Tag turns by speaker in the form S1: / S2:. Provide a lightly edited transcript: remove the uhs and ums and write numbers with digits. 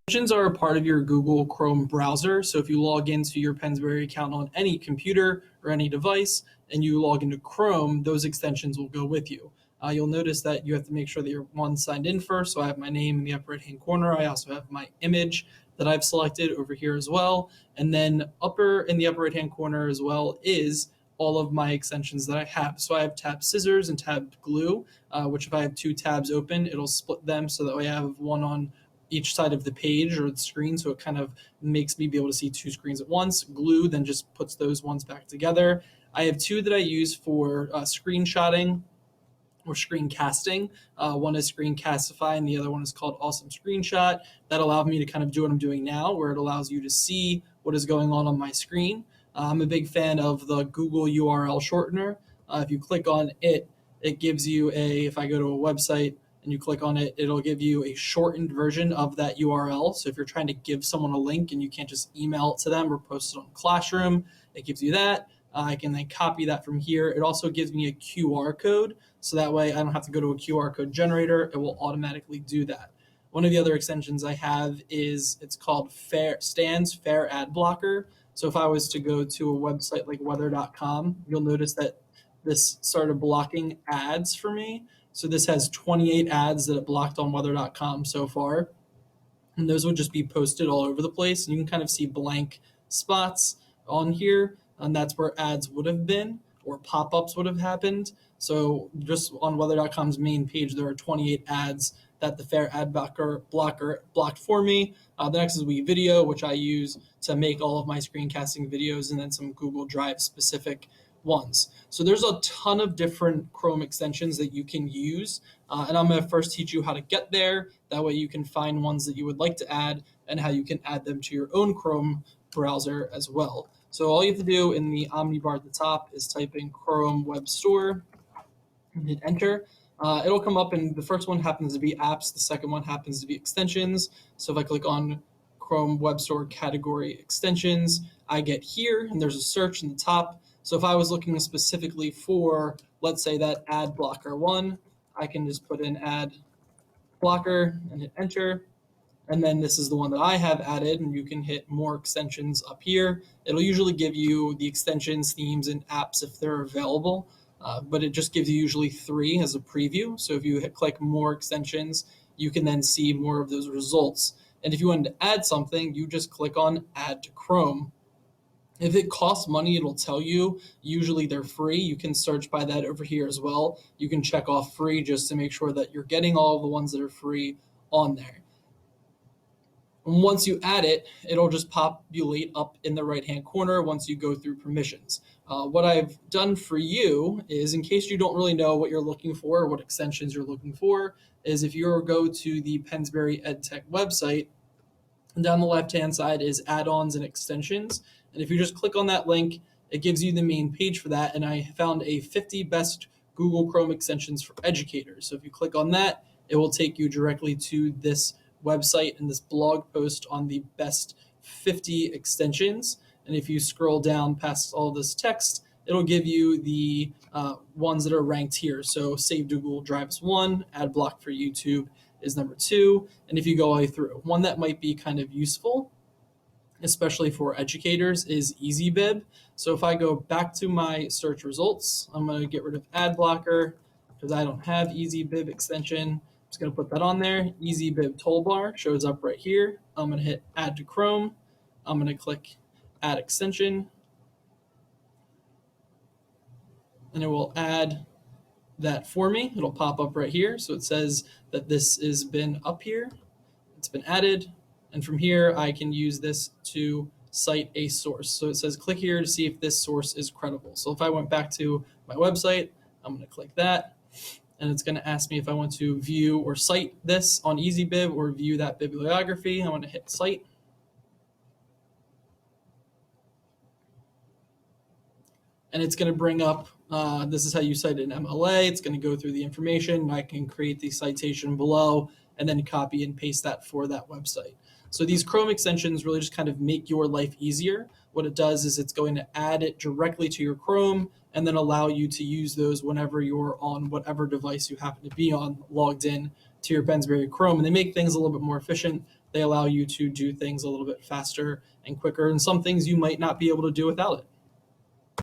S1: Extensions are a part of your Google Chrome browser. So if you log into your Pensbury account on any computer or any device and you log into Chrome, those extensions will go with you. You'll notice that you have to make sure that you're signed in first. So I have my name in the upper right hand corner. I also have my image that I've selected over here as well. And then in the upper right hand corner as well is all of my extensions that I have. So I have tab scissors and tab glue, which if I have two tabs open, it'll split them so that way I have one on each side of the page or the screen, so it kind of makes me be able to see two screens at once. Glue then just puts those ones back together. I have two that I use for screenshotting or screencasting. One is Screencastify and the other one is called Awesome Screenshot. That allows me to kind of do what I'm doing now, where it allows you to see what is going on my screen. I'm a big fan of the Google URL shortener. If you click on it, it gives you if I go to a website and you click on it, it'll give you a shortened version of that URL. So if you're trying to give someone a link and you can't just email it to them or post it on Classroom, it gives you that. I can then copy that from here. It also gives me a QR code, so that way I don't have to go to a QR code generator. It will automatically do that. One of the other extensions I have it's called Stan's Fair Ad Blocker. So if I was to go to a website like weather.com, you'll notice that this started blocking ads for me. So this has 28 ads that it blocked on weather.com so far. And those would just be posted all over the place. And you can kind of see blank spots on here. And that's where ads would have been or pop-ups would have happened. So just on weather.com's main page, there are 28 ads that the Fair Ad Blocker blocked for me. The next is WeVideo, which I use to make all of my screencasting videos, and then some Google Drive specific ones. So there's a ton of different Chrome extensions that you can use, and I'm going to first teach you how to get there. That way you can find ones that you would like to add and how you can add them to your own Chrome browser as well. So all you have to do in the Omni bar at the top is type in Chrome Web Store and hit enter. It'll come up, and the first one happens to be apps. The second one happens to be extensions. So if I click on Chrome Web Store category extensions, I get here, and there's a search in the top. So if I was looking specifically for, let's say, that ad blocker one, I can just put in ad blocker and hit enter. And then this is the one that I have added, and you can hit more extensions up here. It'll usually give you the extensions, themes, and apps if they're available, but it just gives you usually 3 as a preview. So if you click more extensions, you can then see more of those results. And if you wanted to add something, you just click on Add to Chrome. If it costs money, it'll tell you. Usually they're free. You can search by that over here as well. You can check off free just to make sure that you're getting all of the ones that are free on there. And once you add it, it'll just populate up in the right-hand corner once you go through permissions. What I've done for you is, in case you don't really know what you're looking for or what extensions you're looking for, is if you go to the Pensbury EdTech website, and down the left-hand side is add-ons and extensions. And if you just click on that link, it gives you the main page for that. And I found a 50 best Google Chrome extensions for educators. So if you click on that, it will take you directly to this website and this blog post on the best 50 extensions. And if you scroll down past all this text, it'll give you the ones that are ranked here. So Save to Google Drive is 1, Ad Block for YouTube is number 2. And if you go all the way through, one that might be kind of useful, especially for educators, is EasyBib. So if I go back to my search results, I'm going to get rid of Ad Blocker because I don't have EasyBib extension. I'm just going to put that on there. EasyBib toolbar shows up right here. I'm going to hit Add to Chrome. I'm going to click Add Extension, and it will add that for me. It'll pop up right here. So it says that this has been up here. It's been added. And from here, I can use this to cite a source. So it says click here to see if this source is credible. So if I went back to my website, I'm going to click that. And it's going to ask me if I want to view or cite this on EasyBib or view that bibliography. I want to hit cite. And it's going to bring up, this is how you cite an MLA. It's going to go through the information. I can create the citation below and then copy and paste that for that website. So these Chrome extensions really just kind of make your life easier. What it does is it's going to add it directly to your Chrome and then allow you to use those whenever you're on whatever device you happen to be on, logged in to your Pensbury Chrome. And they make things a little bit more efficient they allow you to do things a little bit faster and quicker, and some things you might not be able to do without it.